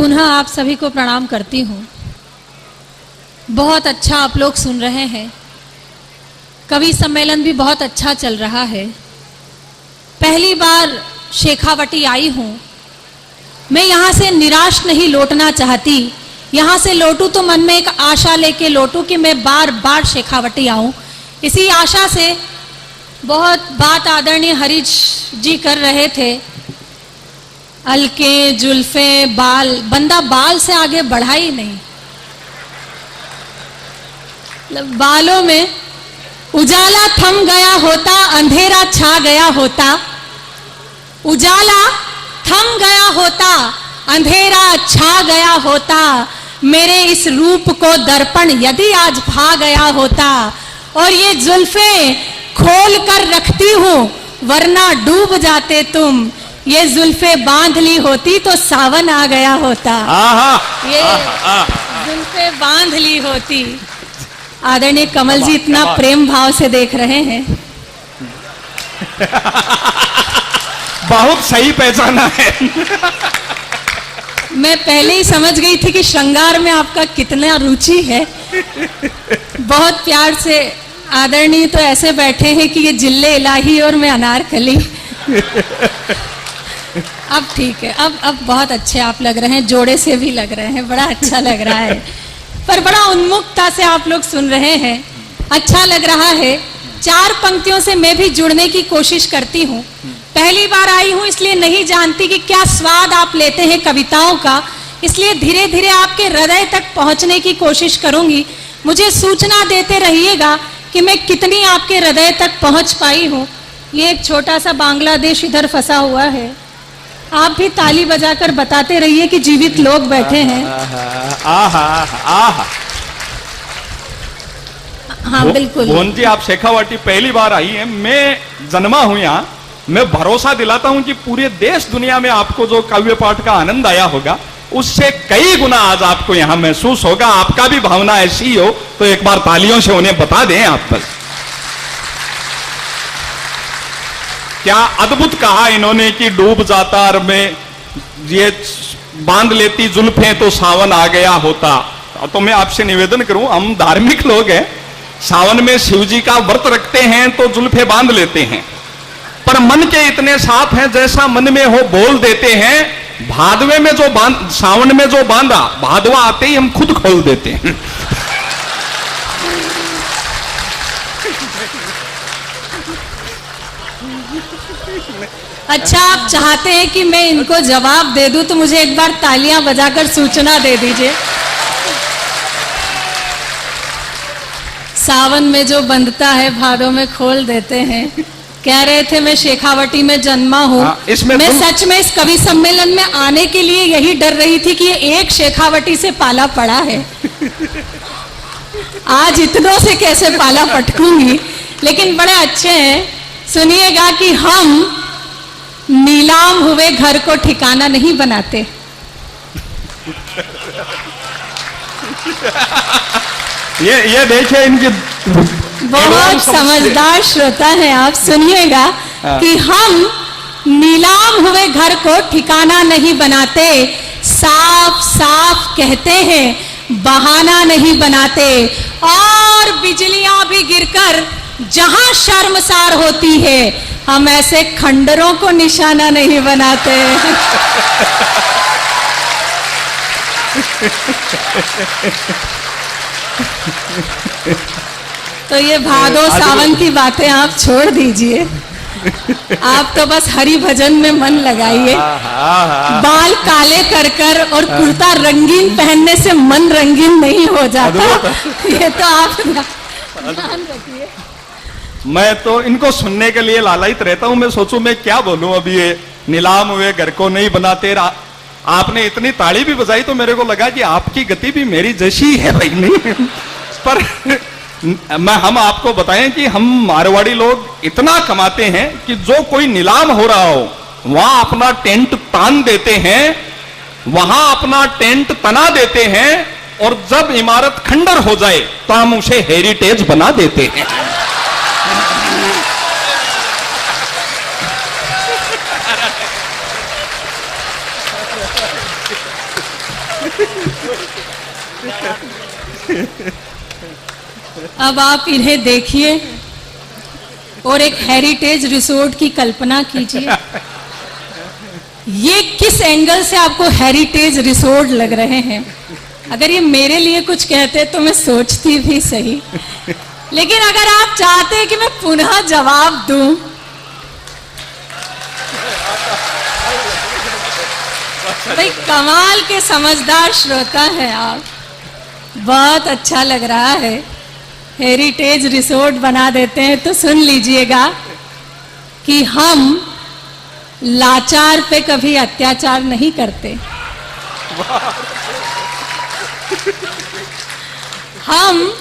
पुनः आप सभी को प्रणाम करती हूँ। बहुत अच्छा आप लोग सुन रहे हैं। कवि सम्मेलन भी बहुत अच्छा चल रहा है। पहली बार शेखावटी आई हूँ। मैं यहाँ से निराश नहीं लौटना चाहती। यहाँ से लौटूँ तो मन में एक आशा लेके लौटूँ कि मैं बार बार शेखावटी आऊँ। इसी आशा से बहुत बात आदरणीय हरीश जी कर रहे थे। अलके जुल्फे बाल, बंदा बाल से आगे बढ़ा ही नहीं। बालों में उजाला थम गया होता, अंधेरा छा गया होता। उजाला थम गया होता, अंधेरा छा गया होता। मेरे इस रूप को दर्पण यदि आज भा गया होता। और ये जुल्फे खोल कर रखती हूँ वरना डूब जाते तुम। ये जुल्फे बांध ली होती तो सावन आ गया होता। ये जुल्फे बांध ली होती। आदरणीय कमल जी इतना प्रेम भाव से देख रहे हैं। बहुत सही पहचाना है। मैं पहले ही समझ गई थी कि श्रृंगार में आपका कितना रुचि है। बहुत प्यार से आदरणीय तो ऐसे बैठे हैं कि ये जिल्ले इलाही और मैं अनारकली। अब ठीक है, अब बहुत अच्छे आप लग रहे हैं, जोड़े से भी लग रहे हैं, बड़ा अच्छा लग रहा है। पर बड़ा उन्मुखता से आप लोग सुन रहे हैं, अच्छा लग रहा है। चार पंक्तियों से मैं भी जुड़ने की कोशिश करती हूँ। पहली बार आई हूँ इसलिए नहीं जानती कि क्या स्वाद आप लेते हैं कविताओं का, इसलिए धीरे धीरे आपके हृदय तक पहुँचने की कोशिश करूंगी। मुझे सूचना देते रहिएगा कि मैं कितनी आपके हृदय तक पहुँच पाई हूँ। ये एक छोटा सा बांग्लादेश इधर फंसा हुआ है। आप भी ताली बजाकर बताते रहिए कि जीवित लोग बैठे हैं। हाँ बिल्कुल। भुवन जी, आप शेखावटी पहली बार आई हैं। मैं जन्मा हूं यहाँ। मैं भरोसा दिलाता हूं कि पूरे देश दुनिया में आपको जो काव्य पाठ का आनंद आया होगा उससे कई गुना आज आपको यहाँ महसूस होगा। आपका भी भावना ऐसी हो तो एक बार तालियों से उन्हें बता दें आप बस। क्या अद्भुत कहा इन्होंने कि डूब जाता और मैं ये बांध लेती जुल्फें तो सावन आ गया होता। तो मैं आपसे निवेदन करूं, हम धार्मिक लोग हैं, सावन में शिव जी का व्रत रखते हैं तो जुल्फे बांध लेते हैं, पर मन के इतने साफ हैं जैसा मन में हो बोल देते हैं। भादवे में जो सावन में जो बांधा, भादवा आते ही हम खुद खोल देते हैं। अच्छा, आप चाहते हैं कि मैं इनको जवाब दे दूं तो मुझे एक बार तालियां बजाकर सूचना दे दीजिए। सावन में जो बंधता है भादों में खोल देते हैं। कह रहे थे मैं शेखावटी में जन्मा हूँ। मैं सच में इस कवि सम्मेलन में आने के लिए यही डर रही थी कि ये एक शेखावटी से पाला पड़ा है। आज इतनों से कैसे पाला पटकूंगी। लेकिन बड़े अच्छे हैं। सुनिएगा कि हम नीलाम हुए घर को ठिकाना नहीं बनाते। ये देखिए इनकी बहुत समझदार श्रोता हैं आप। सुनिएगा कि हम नीलाम हुए घर को ठिकाना नहीं बनाते, साफ साफ कहते हैं, बहाना नहीं बनाते। और बिजलियां भी गिरकर जहां शर्मसार होती है, हम ऐसे खंडरों को निशाना नहीं बनाते। तो ये भादो सावन की बातें आप छोड़ दीजिए। आप तो बस हरि भजन में मन लगाइए। बाल काले कर कर और कुर्ता रंगीन पहनने से मन रंगीन नहीं हो जाता। ये तो आप ध्यान रखिए। मैं तो इनको सुनने के लिए लालायित रहता हूं। मैं सोचूं मैं क्या बोलूं। अभी ये नीलाम हुए घर को नहीं बनाते, आपने इतनी ताली भी बजाई तो मेरे को लगा कि आपकी गति भी मेरी जैसी है भाई। नहीं पर हम आपको बताएं कि हम मारवाड़ी लोग इतना कमाते हैं कि जो कोई नीलाम हो रहा हो वहां अपना टेंट तान देते हैं, वहां अपना टेंट तना देते हैं, और जब इमारत खंडर हो जाए तो हम उसे हेरिटेज बना देते हैं। अब आप इन्हें देखिए और एक हेरिटेज रिसोर्ट की कल्पना कीजिए। ये किस एंगल से आपको हेरिटेज रिसोर्ट लग रहे हैं? अगर ये मेरे लिए कुछ कहते तो मैं सोचती भी सही, लेकिन अगर आप चाहते हैं कि मैं पुनः जवाब दूं, भाई कमाल के समझदार श्रोता हैं आप, बहुत अच्छा लग रहा है। हेरिटेज रिसोर्ट बना देते हैं तो सुन लीजिएगा कि हम लाचार पे कभी अत्याचार नहीं करते, हम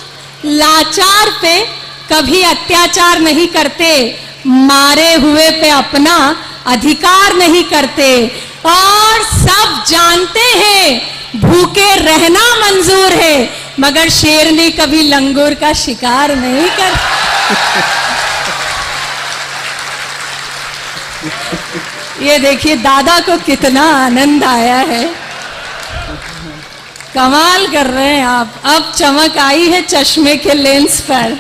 लाचार पे कभी अत्याचार नहीं करते, मारे हुए पे अपना अधिकार नहीं करते, और सब जानते हैं भूखे रहना मंजूर है, मगर शेरनी कभी लंगूर का शिकार नहीं कर। ये देखिए दादा को कितना आनंद आया है, कमाल कर रहे हैं आप। अब चमक आई है चश्मे के लेंस पर।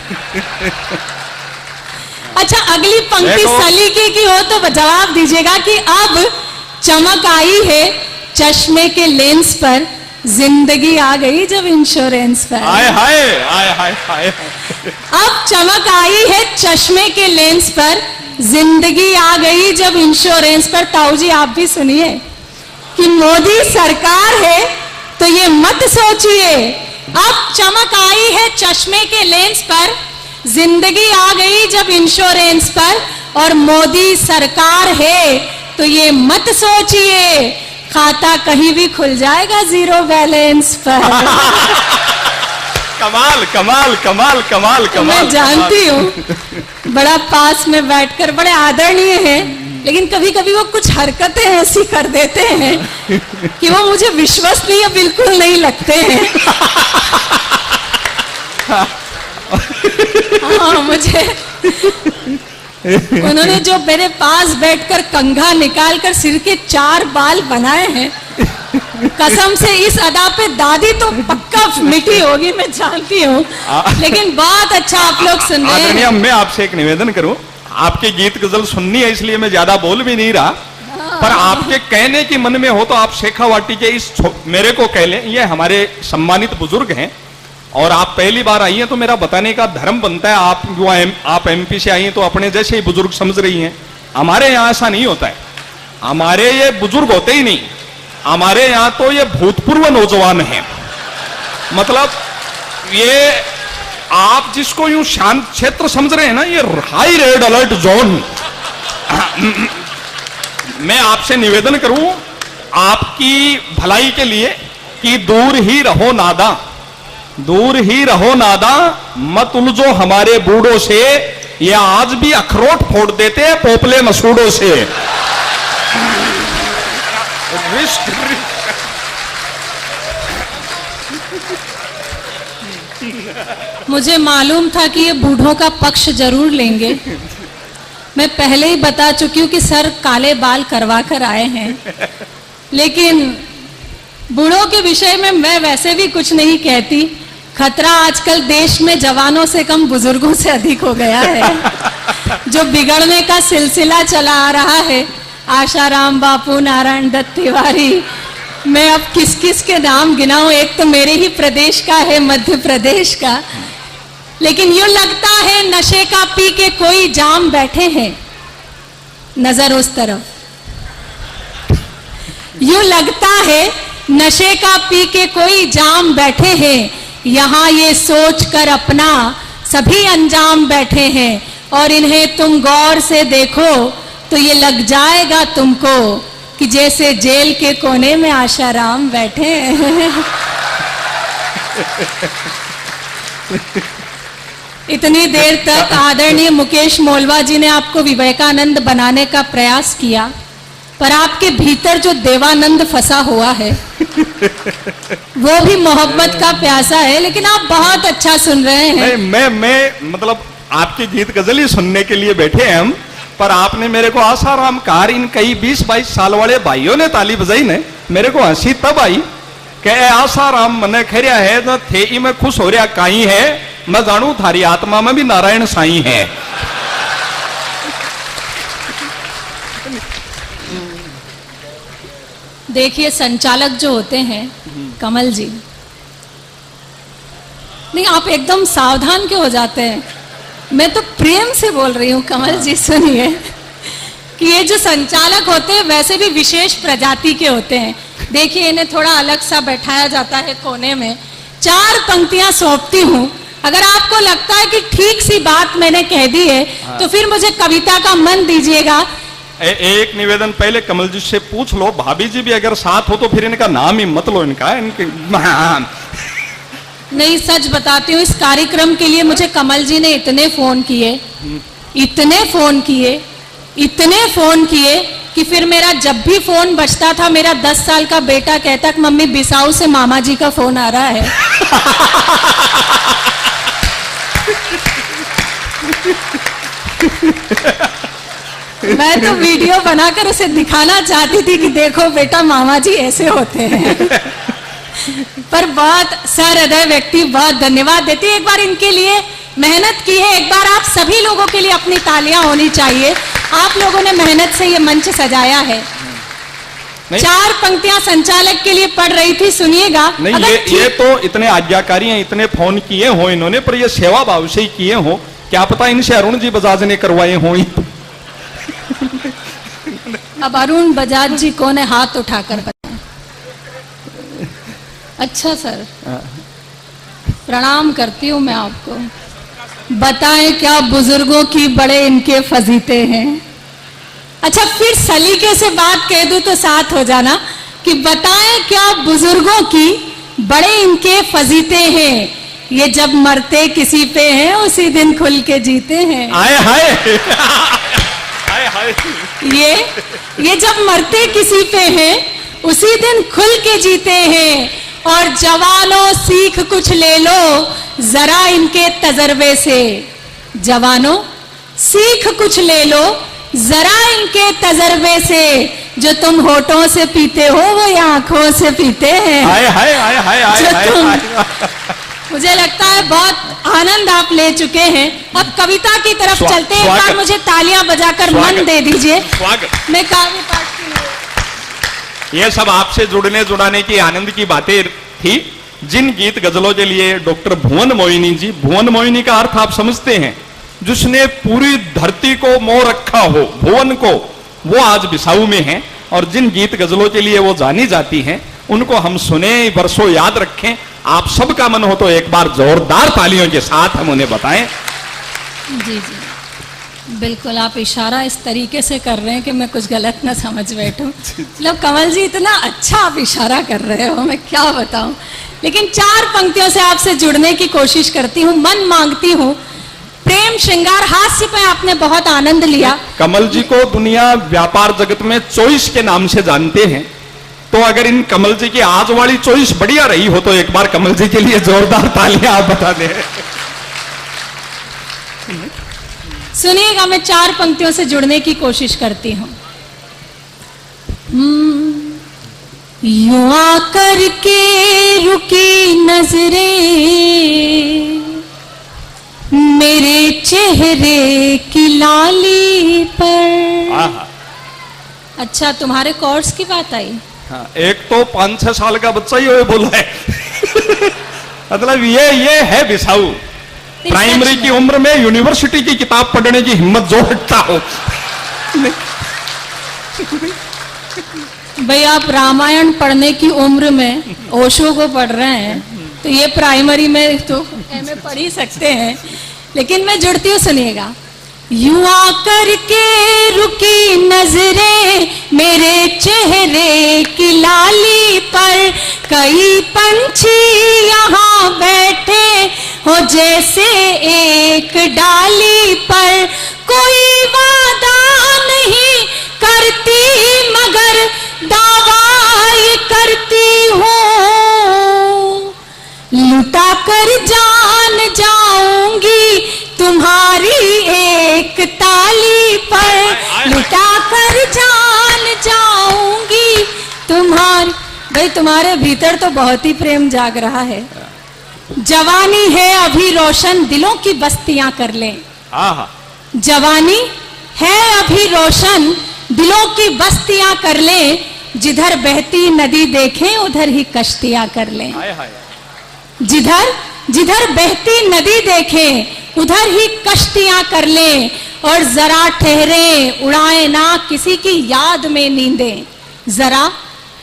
अच्छा, अगली पंक्ति सलीके की हो तो जवाब दीजिएगा कि अब चमक आई है चश्मे के लेंस पर, जिंदगी आ गई जब इंश्योरेंस पर। हाय हाय हाय हाय हाय। अब चमक आई है चश्मे के लेंस पर, जिंदगी आ गई जब इंश्योरेंस पर। ताऊ जी आप भी सुनिए कि मोदी सरकार है तो ये मत सोचिए, अब चमक आई है चश्मे के लेंस पर, जिंदगी आ गई जब इंश्योरेंस पर, और मोदी सरकार है तो ये मत सोचिए खाता कहीं भी खुल जाएगा जीरो बैलेंस पर। कमाल कमाल कमाल कमाल कमाल। मैं जानती हूँ बड़ा पास में बैठकर बड़े आदरणीय हैं, लेकिन कभी कभी वो कुछ हरकतें ऐसी कर देते हैं कि वो मुझे विश्वसनीय बिल्कुल नहीं लगते हैं। हाँ, मुझे उन्होंने जो मेरे पास बैठकर कंघा निकालकर सिर के 4 बाल बनाए हैं, कसम से इस अदा पे दादी तो पक्का मिटी होगी, मैं जानती हूँ, लेकिन बहुत अच्छा आप लोग सुन रहे हैं। मैं आपसे एक निवेदन करूं, आपके गीत गजल सुननी है इसलिए मैं ज्यादा बोल भी नहीं रहा, पर आपके कहने की मन में हो तो आप शेखावाटी के इस मेरे को कह लें, ये हमारे सम्मानित बुजुर्ग हैं और आप पहली बार आई हैं तो मेरा बताने का धर्म बनता है। आप एमपी से आई हैं तो अपने जैसे ही बुजुर्ग समझ रही हैं। हमारे यहाँ ऐसा नहीं होता है, हमारे ये बुजुर्ग होते ही नहीं, हमारे यहाँ तो ये भूतपूर्व नौजवान हैं। मतलब ये आप जिसको यूं शांत क्षेत्र समझ रहे हैं ना, ये हाई रेड अलर्ट जोन। मैं आपसे निवेदन करूं आपकी भलाई के लिए कि दूर ही रहो नादा, दूर ही रहो नादा, मत उलझो हमारे बूढ़ों से, ये आज भी अखरोट फोड़ देते हैं पोपले मसूड़ों से। मुझे मालूम था कि ये बूढ़ों का पक्ष जरूर लेंगे। मैं पहले ही बता चुकी हूँ कि सर काले बाल करवा कर आए हैं, लेकिन बूढ़ों के विषय में मैं वैसे भी कुछ नहीं कहती। खतरा आजकल देश में जवानों से कम बुजुर्गों से अधिक हो गया है। जो बिगड़ने का सिलसिला चला आ रहा है, आशाराम बापू, नारायण दत्त तिवारी, मैं अब किस किस के नाम गिनाऊं, एक तो मेरे ही प्रदेश का है, मध्य प्रदेश का, लेकिन यूं लगता है नशे का पी के कोई जाम बैठे हैं, नजर उस तरफ। यूं लगता है नशे का पी के कोई जाम बैठे हैं, यहाँ ये सोच कर अपना सभी अंजाम बैठे हैं, और इन्हें तुम गौर से देखो तो ये लग जाएगा तुमको कि जैसे जेल के कोने में आशाराम बैठे हैं। इतनी देर तक आदरणीय मुकेश मोलवा जी ने आपको विवेकानंद बनाने का प्रयास किया, पर आपके भीतर जो देवानंद फंसा हुआ है वो भी मोहब्बत का प्यासा है। लेकिन आप बहुत अच्छा सुन रहे हैं। मैं मतलब आपके गीत गजल ही सुनने के लिए बैठे हैं हम, पर आपने मेरे को आसाराम कहा, इन कई 20-22 साल वाले भाइयों ने ताली बजाई ने, मेरे को हंसी तब आई के आसाराम मने खरिया है न थे ई में खुश हो रहा काई है, मैं जानू थारी आत्मा में भी नारायण साईं है। देखिए संचालक जो होते हैं कमल जी, नहीं आप एकदम सावधान क्यों हो जाते हैं? मैं तो प्रेम से बोल रही हूँ कमल जी, सुनिए कि ये जो संचालक होते हैं वैसे भी विशेष प्रजाति के होते हैं। देखिए इन्हें थोड़ा अलग सा बैठाया जाता है कोने में, 4 पंक्तियां सौंपती हूँ। अगर आपको लगता है कि ठीक सी बात मैंने कह दी है तो फिर मुझे कविता का मन दीजिएगा। एक निवेदन पहले कमल जी से पूछ लो, भाभी जी भी अगर साथ हो तो फिर इनका नाम ही मत लो, इनका इनके नहीं, सच बताती हूँ, इस कार्यक्रम के लिए मुझे कमल जी ने इतने फोन किए, इतने फोन किए कि फिर मेरा जब भी फोन बजता था, मेरा 10 साल का बेटा कहता कि मम्मी बिसाऊ से मामा जी का फोन आ रहा है। मैं तो वीडियो बनाकर उसे दिखाना चाहती थी कि देखो बेटा मामा जी ऐसे होते हैं। पर बहुत सहृदय व्यक्ति, बहुत धन्यवाद देती है। एक बार इनके लिए मेहनत की है, एक बार आप सभी लोगों के लिए अपनी तालियां होनी चाहिए। आप लोगों ने मेहनत से ये मंच सजाया है। 4 पंक्तियां संचालक के लिए पढ़ रही थी, सुनिएगा। नहीं, ये तो इतने आज्ञाकारी हैं, इतने फोन किए हो इन्होंने, पर ये सेवा भाव से ही किए हो। क्या पता इनसे अरुण जी बजाज ने करवाए हो। अब अरुण बजाज जी कौन है, हाथ उठाकर बताएं। अच्छा सर, प्रणाम करती हूँ मैं आपको। बताएं क्या बुजुर्गों की बड़े इनके फजीते हैं। अच्छा फिर सलीके से बात कह दूं तो साथ हो जाना कि बताएं क्या बुजुर्गों की बड़े इनके फजीते हैं। ये जब मरते किसी पे हैं उसी दिन खुल के जीते हैं। आए हाय हाय हाय। ये जब मरते किसी पे हैं उसी दिन खुल के जीते हैं। और जवानों सीख कुछ ले लो जरा इनके तजर्बे से। जवानों सीख कुछ ले लो जरा इनके तजर्बे से। जो तुम होठों से पीते हो वो ये आंखों से पीते हैं। हाय हाय हाय हाय हाय। मुझे लगता है बहुत आनंद आप ले चुके हैं। अब कविता की तरफ चलते हैं। एक बार मुझे तालियां बजाकर मन दे दीजिए। मैं काव्य पाठ की ये सब आपसे जुड़ने जुड़ाने की आनंद की बातें थी। जिन गीत गजलों के लिए डॉक्टर भुवन मोहिनी जी, भुवन मोहिनी का अर्थ आप समझते हैं, जिसने पूरी धरती को मोह रखा हो, भुवन को, वो आज बिसाऊ में है। और जिन गीत गजलों के लिए वो जानी जाती हैं उनको हम सुने, वर्षों याद रखें। आप सबका मन हो तो एक बार जोरदार तालियों के साथ हम उन्हें बताएं। जी जी बिल्कुल, आप इशारा इस तरीके से कर रहे हैं कि मैं कुछ गलत ना समझ बैठूं। मतलब कमल जी इतना अच्छा आप इशारा कर रहे हो, मैं क्या बताऊं। लेकिन 4 पंक्तियों से आपसे जुड़ने की कोशिश करती हूँ। मन मांगती हूँ, प्रेम श्रृंगार हास्य पे आपने बहुत आनंद लिया। कमल जी को दुनिया व्यापार जगत में चॉइस के नाम से जानते हैं, तो अगर इन कमल जी की आज वाली चॉइस बढ़िया रही हो तो एक बार कमल जी के लिए जोरदार तालियां आप बता दें। सुनिएगा, मैं 4 पंक्तियों से जुड़ने की कोशिश करती हूँ। यूं आकर के रुकी नजरें मेरे चेहरे की लाली पर। अच्छा, तुम्हारे कोर्स की बात आई। हाँ, एक तो 5-6 साल का बच्चा ही हो बोला है। मतलब ये है बिसाऊ। प्राइमरी की उम्र में यूनिवर्सिटी की किताब पढ़ने की हिम्मत जो रखता हो। भाई आप रामायण पढ़ने की उम्र में ओशो को पढ़ रहे हैं तो ये प्राइमरी में तो एमए पढ़ ही सकते हैं। लेकिन मैं जुड़ती हूँ, सुनिएगा। यूं आकर के रुकी नजरें मेरे चेहरे की लाली पर। कई पंछी यहाँ बैठे हो जैसे एक डाली पर। कोई वादा नहीं करती मगर दावा ये करती हूँ। लुटा कर जान जाऊंगी तुम्हारी एक ताली पर। लुटा कर जान जाऊंगी तुम्हारी। भाई तुम्हारे भीतर तो बहुत ही प्रेम जाग रहा है। जवानी है अभी रोशन, दिलों की बस्तियां कर लें। आहा, जवानी है अभी रोशन, दिलों की बस्तियां कर लें। जिधर बहती नदी देखें उधर ही कश्तियां कर लें। हाय हाय। जिधर जिधर बहती नदी देखें उधर ही कश्तियां कर लें। और जरा ठहरे उड़ाए ना किसी की याद में नींदें।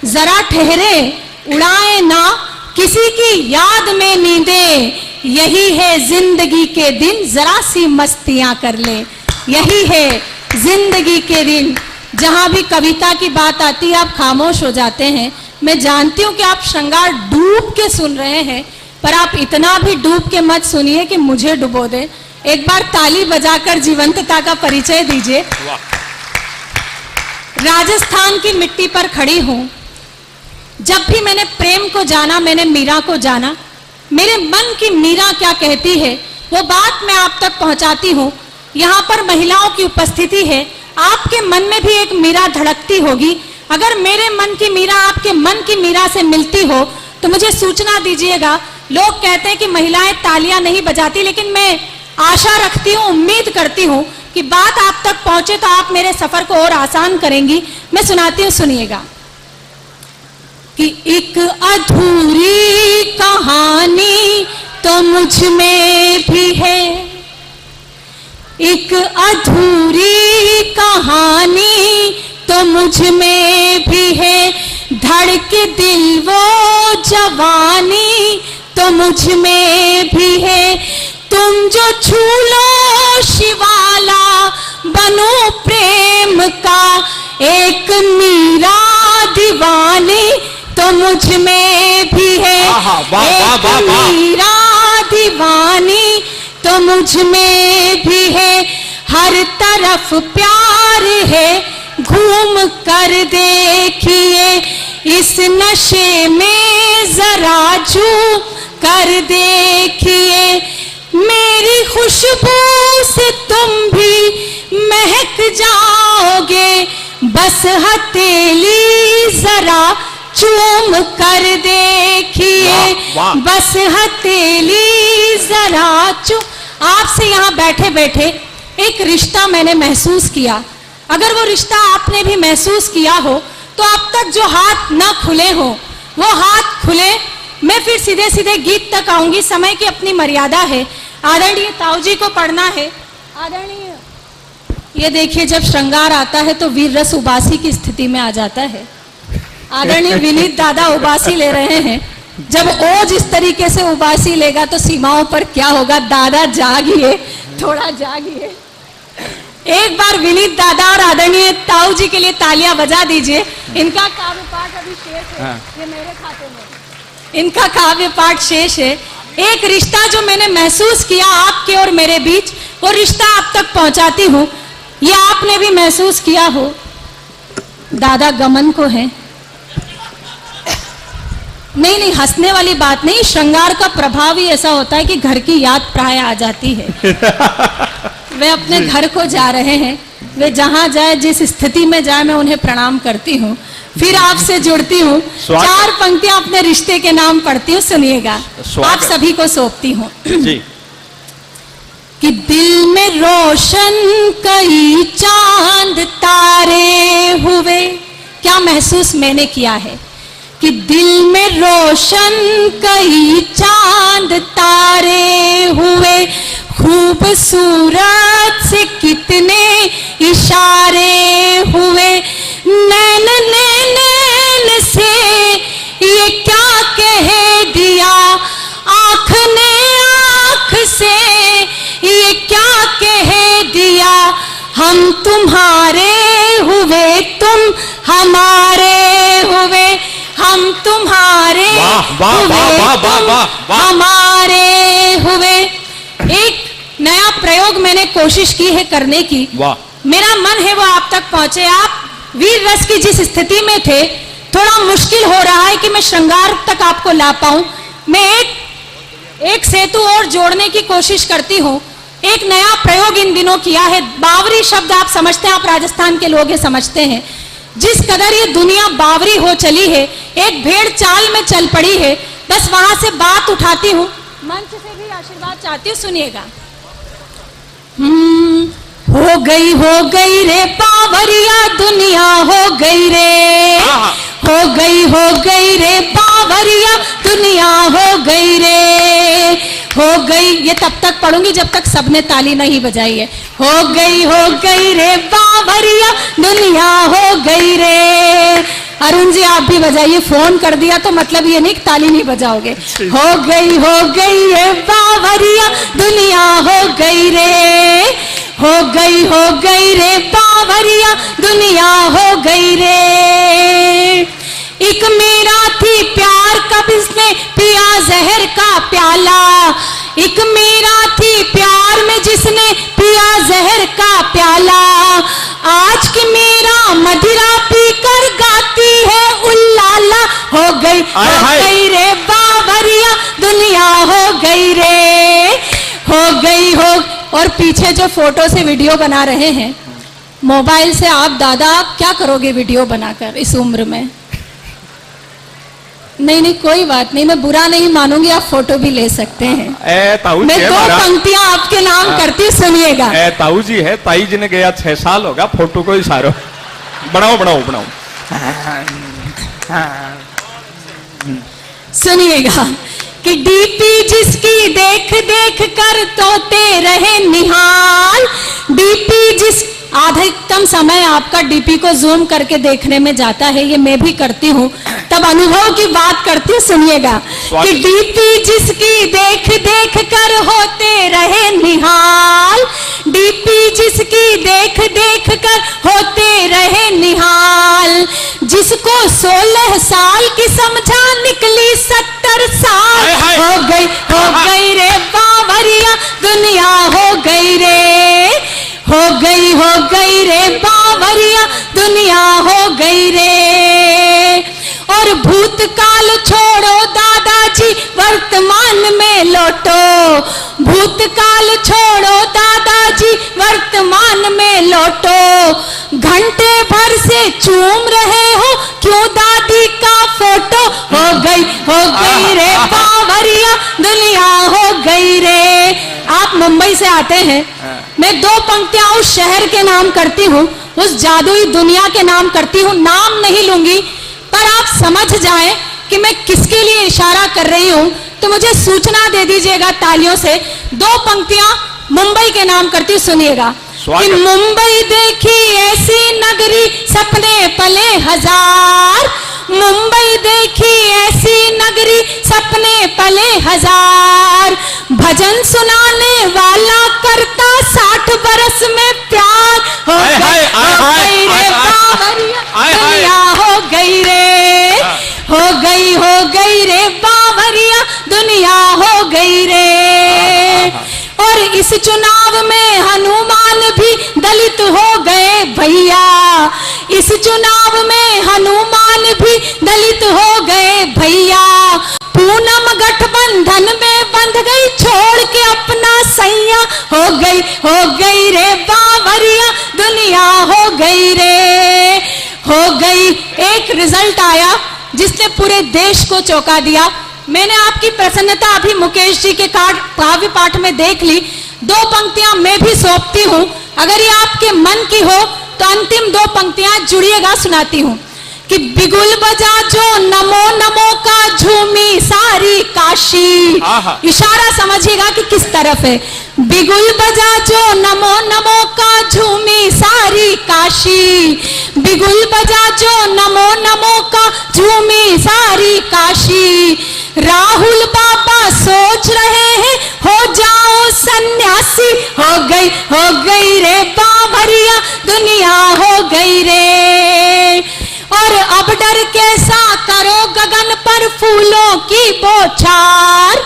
जरा ठहरे उड़ाए ना किसी की याद में नींदें। यही है जिंदगी के दिन, जरा सी मस्तियां कर ले। यही है जिंदगी के दिन। जहां भी कविता की बात आती है आप खामोश हो जाते हैं। मैं जानती हूं कि आप श्रृंगार डूब के सुन रहे हैं, पर आप इतना भी डूब के मत सुनिए कि मुझे डुबो दे। एक बार ताली बजाकर जीवंतता का परिचय दीजिए। राजस्थान की मिट्टी पर खड़ी हूं। जब भी मैंने प्रेम को जाना, मैंने मीरा को जाना। मेरे मन की मीरा क्या कहती है वो बात मैं आप तक पहुंचाती हूं। यहाँ पर महिलाओं की उपस्थिति है, आपके मन में भी एक मीरा धड़कती होगी। अगर मेरे मन की मीरा आपके मन की मीरा से मिलती हो तो मुझे सूचना दीजिएगा। लोग कहते हैं कि महिलाएं तालियां नहीं बजाती, लेकिन मैं आशा रखती हूँ, उम्मीद करती हूँ कि बात आप तक पहुंचे तो आप मेरे सफर को और आसान करेंगी। मैं सुनाती हूँ, सुनिएगा। कि एक अधूरी कहानी तो मुझ में भी है, एक अधूरी कहानी तो मुझ में भी है। धड़के दिल वो जवानी तो मुझ में भी है। तुम जो छू लो शिवाला बनो प्रेम का, एक मीरा दीवानी तो मुझ में भी है। एक मीरा दीवानी तो मुझ में भी है। हर तरफ प्यार है, घूम कर देखिए। इस नशे में जरा झूम कर देखिए। मेरी खुशबू से तुम भी महक जाओगे। बस हथेली जरा चूम कर देखिए। बस हथेली जरा चूम। आपसे यहाँ बैठे बैठे एक रिश्ता मैंने महसूस किया। अगर वो रिश्ता आपने भी महसूस किया हो तो अब तक जो हाथ ना खुले हो वो हाथ खुले। मैं फिर सीधे सीधे गीत तक आऊंगी, समय की अपनी मर्यादा है। आदरणीय ताऊ जी को पढ़ना है। आदरणीय, ये देखिए, जब श्रृंगार आता है तो वीर रस उबासी की स्थिति में आ जाता है। आदरणीय विनीत दादा उबासी ले रहे हैं। जब ओज इस तरीके से उबासी लेगा तो सीमाओं पर क्या होगा। दादा जागिए, थोड़ा जागिए। एक बार विनीत दादा और आदरणीय ताऊ जी के लिए तालियां बजा दीजिए। इनका काव्य पाठ अभी शेष है, ये मेरे खाते में। इनका काव्य पाठ शेष है। एक रिश्ता जो मैंने महसूस किया आपके और मेरे बीच, वो रिश्ता आप तक पहुंचाती हूँ। ये आपने भी महसूस किया हो। दादा गमन को है। नहीं, हंसने वाली बात नहीं। श्रृंगार का प्रभाव ही ऐसा होता है कि घर की याद प्राय आ जाती है। वे अपने घर को जा रहे हैं। वे जहां जाए, जिस स्थिति में जाए, मैं उन्हें प्रणाम करती हूँ। फिर आपसे जुड़ती हूँ। 4 पंक्तियां अपने रिश्ते के नाम पढ़ती हूँ, सुनिएगा। आप सभी को सौंपती हूँ। कि दिल में रोशन कई चांद तारे हुए। क्या महसूस मैंने किया है कि दिल में रोशन कई चांद तारे हुए। खूबसूरत से कितने इशारे हुए। नैन नैन से ये क्या कह दिया। आँख ने आँख से ये क्या कह दिया। हम तुम्हारे हुए, तुम हमारे हुए। हम तुम्हारे हुए, तुम हमारे हुए। एक नया प्रयोग मैंने कोशिश की है करने की। मेरा मन है वो आप तक पहुंचे। आप वीर रस की जिस स्थिति में थे, थोड़ा मुश्किल हो रहा है कि मैं श्रृंगार तक आपको ला पाऊं। मैं एक सेतु और जोड़ने की कोशिश करती हूँ। एक नया प्रयोग इन दिनों किया है। बावरी शब्द आप समझते हैं, आप राजस्थान के लोग हैं, समझते हैं। जिस कदर ये दुनिया बावरी हो चली है, एक भेड़ चाल में चल पड़ी है, बस वहां से बात उठाती हूँ, मंच से भी आशीर्वाद चाहती हूँ, सुनिएगा। हो गई रे बावरिया दुनिया, हो गई रे, हो गई रे बावरिया दुनिया, हो गई रे, हो गई। ये तब तक पढ़ूंगी जब तक सबने ताली नहीं बजाई है। हो गई रे बावरिया दुनिया, हो गई रे। अरुण जी आप भी बजाइए, फोन कर दिया तो मतलब ये नहीं कि ताली नहीं बजाओगे। हो गई रे बावरिया दुनिया, हो गई रे, हो गई रे बावरिया दुनिया, हो गई रे। एक मेरा थी प्यार कब इसने पिया जहर का प्याला, एक मेरा थी प्यार में जिसने पिया जहर का प्याला, आज की मेरा मदिरा पीकर गाती है उल्लाला। हो गई रे बावरिया दुनिया, हो गई रे, हो। और पीछे जो फोटो से वीडियो बना रहे हैं मोबाइल से, आप दादा आप क्या करोगे वीडियो बनाकर इस उम्र में? नहीं कोई बात नहीं, मैं बुरा नहीं मानूंगी, आप फोटो भी ले सकते हैं। मैं 2 पंक्तियां आपके नाम करती, सुनिएगा। ताऊ जी है, ताई जी ने गया 6 साल होगा, फोटो को इशारो बनाओ। सुनिएगा कि डीपी जिसकी देख देख कर तोते रहे निहाल, डीपी जिस अधिकतम समय आपका डीपी को जूम करके देखने में जाता है, ये मैं भी करती हूँ, तब अनुभव की बात करती हूँ, सुनिएगा कि डीपी जिसकी देख देख कर होते रहे निहाल, डीपी जिसकी देख देख कर होते रहे निहाल, जिसको 16 साल की समझा निकली 70 साल। हो गई रे बावरिया दुनिया, हो गई रे, हो गई रे बावरिया दुनिया, हो गई रे। और भूतकाल छोड़ो दादाजी वर्तमान में लौटो, भूतकाल छोड़ो दादाजी वर्तमान में लौटो, घंटे भर से चूम रहे हो क्यों दादी का फोटो। हो गई रे बावरिया दुनिया, हो गई रे। आप मुंबई से आते हैं, मैं 2 पंक्तियां उस शहर के नाम करती हूँ, उस जादुई दुनिया के नाम करती हूँ, नाम नहीं लूंगी, पर आप समझ जाएं कि मैं किसके लिए इशारा कर रही हूँ, तो मुझे सूचना दे दीजिएगा तालियों से। 2 पंक्तियां मुंबई के नाम करती हूँ, सुनिएगा कि मुंबई देखी ऐसी नगरी सपने पले हजार, मुंबई देखी ऐसी नगरी सपने पले हजार, भजन सुनाने वाला करता 60 बरस में प्यार। हो गई रे बावरिया दुनिया, हो गई रे, हो गई रे बावरिया दुनिया, हो गई रे। और इस चुनाव में हनुमान भी दलित हो गए भैया, इस चुनाव में हनुमान भी दलित हो गए भैया, पूनम गठबंधन में बंध गई छोड़ के अपना सैया। हो गई रे बावरिया दुनिया, हो गई रे, हो गई। एक रिजल्ट आया जिसने पूरे देश को चौंका दिया। मैंने आपकी प्रसन्नता अभी मुकेश जी के काव्य पाठ में देख ली। 2 पंक्तियां मैं भी सौंपती हूँ, अगर ये आपके मन की हो तो अंतिम 2 पंक्तियां जुड़िएगा, सुनाती हूँ कि बिगुल बजा जो नमो नमो का झूमी सारी काशी। इशारा समझिएगा कि किस तरफ है। बिगुल बजा जो नमो नमो का झूमी सारी काशी, बिगुल बजा जो नमो नमो का झूमी सारी काशी, राहुल बाबा सोच रहे हैं हो जाओ सन्यासी। हो गई रे बावरिया दुनिया, हो गई रे। और अब डर कैसा करो गगन पर फूलों की बौछार,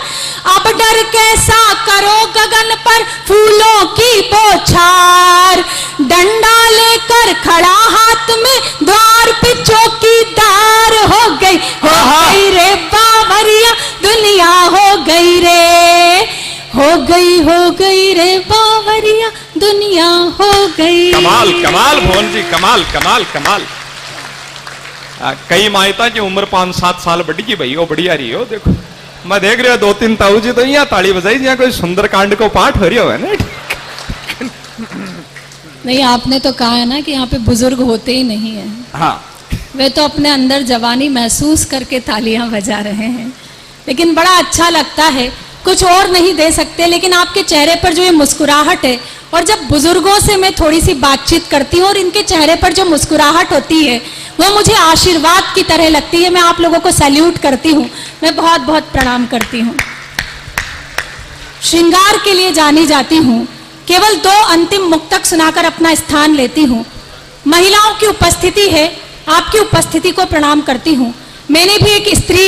अब डर कैसा करो गगन पर फूलों की बौछार, डंडा लेकर खड़ा हाथ में द्वार पे चौकीदार। हो गई रे बावरिया दुनिया, हो गई रे, हो गई रे बावरिया दुनिया, हो गई। कमाल भुवन जी, कमाल। कई मायता की उम्र 5-7 साल बढ़ी की भाई, वो बढ़िया रही हो। देखो मैं देख रही हूँ 2-3 ताऊ जी तो यहाँ ताली बजाई, यहाँ कोई सुंदरकांड को पाठ हो रही हो है ना। नहीं, आपने तो कहा है ना कि यहाँ पे बुजुर्ग होते ही नहीं है। हाँ, वे तो अपने अंदर जवानी महसूस करके तालियां बजा रहे हैं। लेकिन बड़ा अच्छा लगता है, कुछ और नहीं दे सकते, लेकिन आपके चेहरे पर जो ये मुस्कुराहट है, और जब बुजुर्गों से मैं थोड़ी सी बातचीत करती हूँ और इनके चेहरे पर जो मुस्कुराहट होती है वो मुझे आशीर्वाद की तरह लगती है। मैं आप लोगों को सैल्यूट करती हूँ, मैं बहुत बहुत प्रणाम करती हूँ। श्रृंगार के लिए जानी जाती हूँ, केवल 2 अंतिम मुक्तक सुनाकर अपना स्थान लेती हूँ। महिलाओं की उपस्थिति है, आपकी उपस्थिति को प्रणाम करती हूँ। मैंने भी एक स्त्री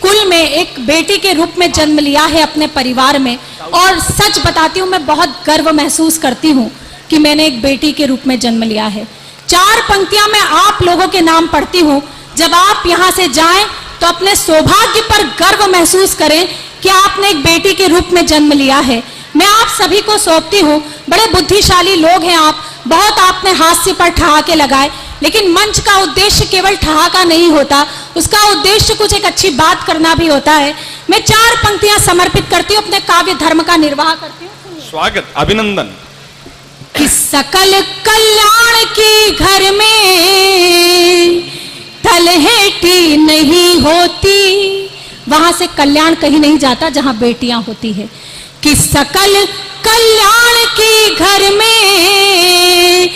कुल में एक बेटी के रूप में जन्म लिया है अपने परिवार में, और सच बताती हूँ मैं बहुत गर्व महसूस करती हूँ कि मैंने एक बेटी के रूप में जन्म लिया है। 4 पंक्तियां मैं आप लोगों के नाम पढ़ती हूँ। जब आप यहाँ से जाएं तो अपने सौभाग्य पर गर्व महसूस करें कि आपने एक बेटी के रूप में जन्म लिया है। मैं आप सभी को सौंपती हूँ। बड़े बुद्धिशाली लोग हैं आप, बहुत आपने हास्य पर ठहाके लगाए, लेकिन मंच का उद्देश्य केवल ठहाका नहीं होता, उसका उद्देश्य कुछ एक अच्छी बात करना भी होता है। मैं 4 पंक्तियां समर्पित करती हूँ, अपने काव्य धर्म का निर्वाह करती हूँ। स्वागत, अभिनंदन। कि सकल कल्याण की घर में तलहेटी नहीं होती, वहां से कल्याण कहीं नहीं जाता जहां बेटियां होती है। कि सकल कल्याण की घर में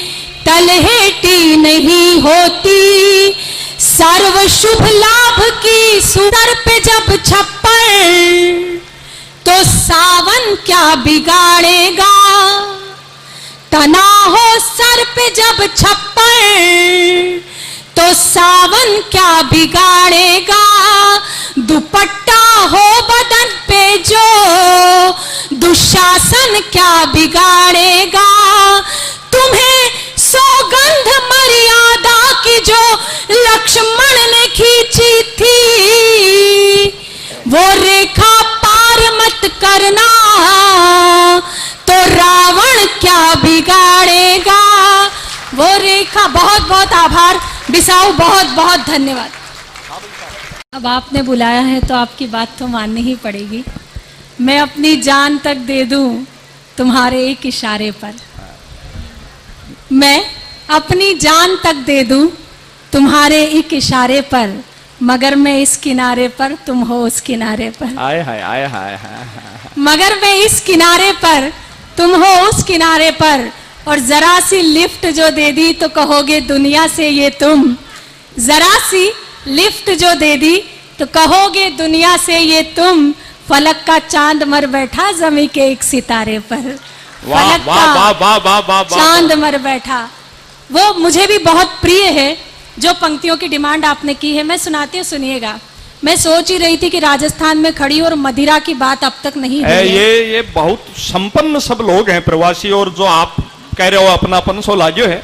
तलहेटी नहीं होती, सर्व शुभ लाभ की सुतर पे जब छप्पर, तो सावन क्या बिगाड़ेगा, तना हो सर पे जब छप्पर, तो सावन क्या बिगाड़ेगा, दुपट्टा हो बदन पे जो दुशासन क्या बिगाड़ेगा, तुम्हें सौगंध मर्यादा की जो लक्ष्मण ने खींची थी, वो रेखा पार मत करना, तो रावण क्या बिगाड़ेगा वो रेखा। बहुत बहुत आभार बिसाऊ, बहुत बहुत धन्यवाद। अब आपने बुलाया है तो आपकी बात तो माननी ही पड़ेगी। मैं अपनी जान तक दे दूं तुम्हारे एक इशारे पर, मैं अपनी जान तक दे दूं तुम्हारे एक इशारे पर, मगर मैं इस किनारे पर तुम हो उस किनारे पर। आए हाय आए हाय हाय, मगर मैं इस किनारे पर तुम हो उस किनारे पर, और जरा सी लिफ्ट जो दे दी तो कहोगे दुनिया से ये तुम, जरा सी लिफ्ट जो दे दी तो कहोगे दुनिया से ये तुम, फलक का चांद मर बैठा जमी के एक सितारे पर, फलक का चांद मर बैठा। वो मुझे भी बहुत प्रिय है जो पंक्तियों की डिमांड आपने की है। मैं सुनाती हूँ, सुनिएगा। मैं सोच ही रही थी कि राजस्थान में खड़ी और मदिरा की बात अब तक नहीं हुई है। ये बहुत संपन्न सब लोग हैं प्रवासी, और जो आप कह रहे हो अपनापन सो लागो है।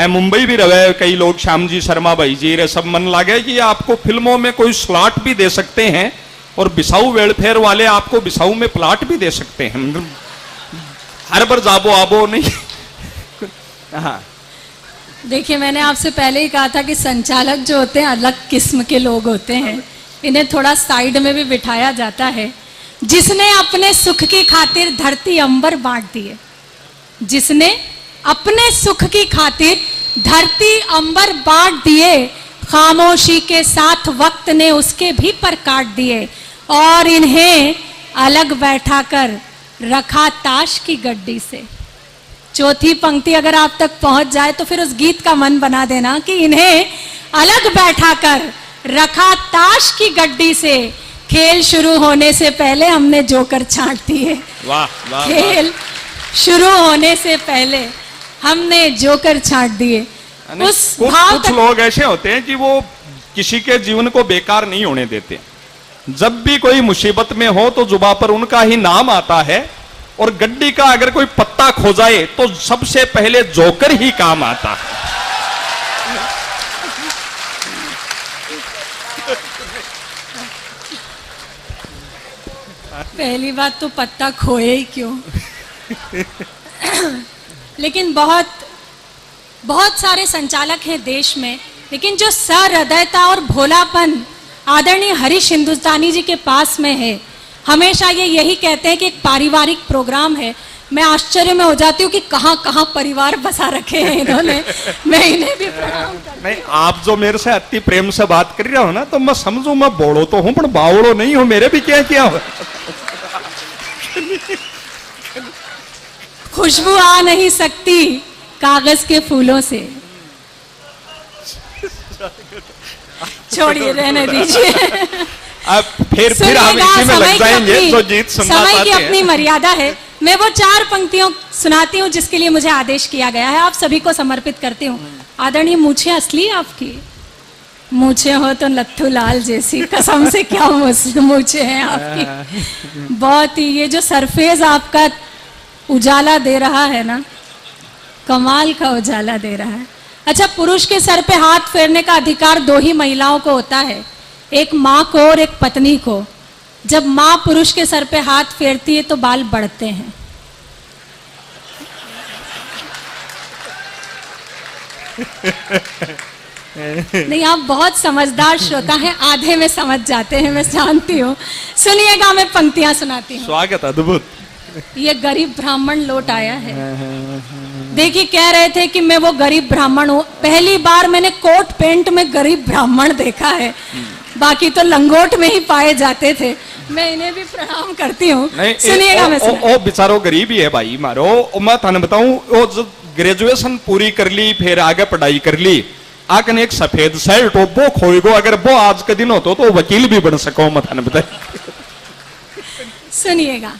मुंबई भी रहे कई लोग, श्याम जी शर्मा भाई जी रे सब मन लागे कि आपको फिल्मों में कोई स्लॉट भी दे सकते हैं, और बिसाऊ वेलफेयर वाले आपको बिसाऊ में प्लाट भी दे सकते हैं। हर बार जाबो आबो नहीं। हाँ, देखिए, मैंने आपसे पहले ही कहा था कि संचालक जो होते हैं अलग किस्म के लोग होते हैं, इन्हें थोड़ा साइड में भी बिठाया जाता है। जिसने अपने सुख की खातिर धरती अंबर बांट दिए, जिसने अपने सुख की खातिर धरती अंबर बांट दिए, खामोशी के साथ वक्त ने उसके भी पर काट दिए, और इन्हें अलग बैठाकर रखा ताश की गड्डी से। चौथी पंक्ति अगर आप तक पहुंच जाए तो फिर उस गीत का मन बना देना कि इन्हें अलग बैठाकर रखा ताश की गड्डी से, खेल शुरू होने से पहले हमने जोकर छांट दिए। वाह वाह, खेल शुरू होने से पहले हमने जोकर छांट दिए। उस भाव कुछ लोग ऐसे होते हैं कि वो किसी के जीवन को बेकार नहीं होने देते। जब भी कोई मुसीबत में हो तो जुबा पर उनका ही नाम आता है, और गड्डी का अगर कोई पत्ता खो जाए तो सबसे पहले जोकर ही काम आता है। पहली बात तो पत्ता खोए ही क्यों। लेकिन बहुत बहुत सारे संचालक हैं देश में लेकिन जो सहृदयता और भोलापन आदरणीय हरीश हिंदुस्तानी जी के पास में है, हमेशा ये यही कहते हैं कि एक पारिवारिक प्रोग्राम है। मैं आश्चर्य में हो जाती हूँ कि कहाँ कहाँ परिवार बसा रखे हैं इन्होंने। मैं इन्हें भी प्रणाम करती हूँ। नहीं, आप जो मेरे से अति प्रेम से बात कर रहे हो ना, तो मैं समझू मैं बोलो तो हूँ पर बावड़ो नहीं हूँ। मेरे भी क्या किया हो। खुशबू आ नहीं सकती कागज के फूलों से। छोड़िए, रहने दीजिए। अब फिर हम इसी में लग जाएंगे जो गीत सुनना समय चाहते की हैं। अपनी मर्यादा है। मैं वो 4 पंक्तियों सुनाती हूँ जिसके लिए मुझे आदेश किया गया है, आप सभी को समर्पित करती हूँ। आदरणीय, मूछें असली आपकी? मूछें हो तो लत्थू लाल जैसी, कसम से क्या मूछें हैं आपकी। बहुत ही, ये जो सरफेस आपका उजाला दे रहा है ना, कमाल का उजाला दे रहा है। अच्छा, पुरुष के सर पे हाथ फेरने का अधिकार 2 ही महिलाओं को होता है, एक माँ को और एक पत्नी को। जब माँ पुरुष के सर पे हाथ फेरती है तो बाल बढ़ते हैं। नहीं, आप बहुत समझदार श्रोता हैं, आधे में समझ जाते हैं, मैं जानती हूँ। सुनिएगा, मैं पंक्तियां सुनाती हूँ। स्वागत, अद्भुत। ये गरीब ब्राह्मण लौट आया है। देखिए, कह रहे थे कि मैं वो गरीब ब्राह्मण हूँ। पहली बार मैंने कोट पेंट में गरीब ब्राह्मण देखा है, बाकी तो लंगोट में ही पाए जाते थे। मैं इन्हें भी प्रणाम करती हूँ। सुनिएगा, मैं ओ बेचारो गरीब ही है भाई मारो। मैं थाने बताऊं, वो जो ग्रेजुएशन पूरी कर ली, फिर आगे पढ़ाई कर ली, आकन एक सफेद शर्ट वो खोएगो। अगर वो आज के दिन होतो तो वकील भी बन सको। मैं थाने बताई। सुनिएगा।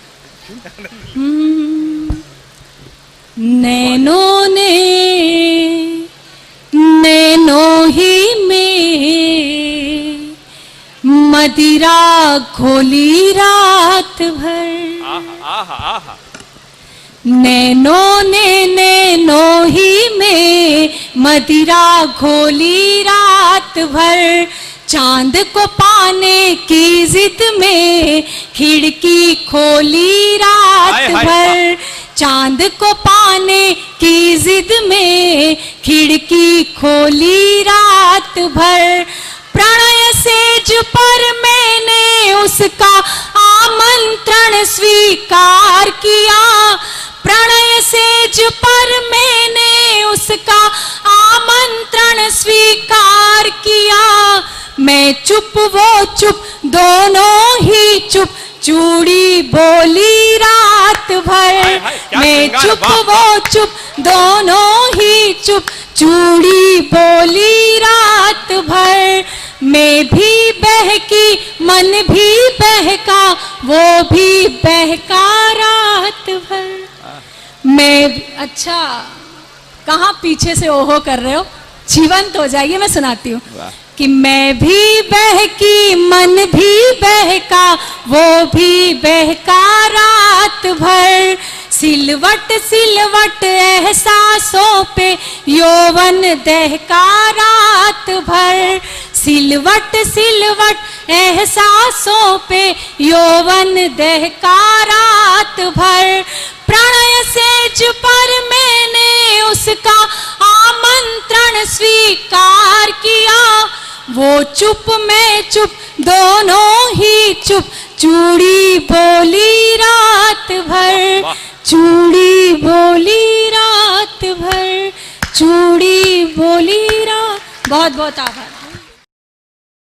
नैनों ने नैनों ही में मदिरा घोली रात भर। नैनों ने नैनों ही में मदिरा घोली रात भर। चांद को पाने की जिद में खिड़की खोली रात भर। चांद को पाने की जिद में खिड़की खोली रात भर। प्रणय सेज पर मैंने उसका आमंत्रण स्वीकार किया। प्रणय सेज पर मैंने उसका आमंत्रण स्वीकार किया। मैं चुप वो चुप, दोनों ही चुप, चूड़ी बोली रात भर। मैं चुप वो चुप, दोनों ही चुप, चूड़ी बोली रात भर। मैं भी बहकी, मन भी बहका, वो भी बहका रात भर। मैं, अच्छा, कहाँ पीछे से ओहो कर रहे हो, जीवंत हो जाइए। मैं सुनाती हूँ कि मैं भी बहकी, मन भी बहका, वो भी बहका रात भर। सिलवट सिलवट एहसासों पे यौवन दहका रात भर। सिलवट सिलवट एहसासों पे यौवन दहका रात भर। प्रणय सेज पर मैंने उसका आमंत्रण स्वीकार किया। वो चुप, मैं चुप, दोनों ही चुप, चूड़ी बोली रात भर। चूड़ी बोली रात भर, चूड़ी बोली रात। बहुत बहुत आभार।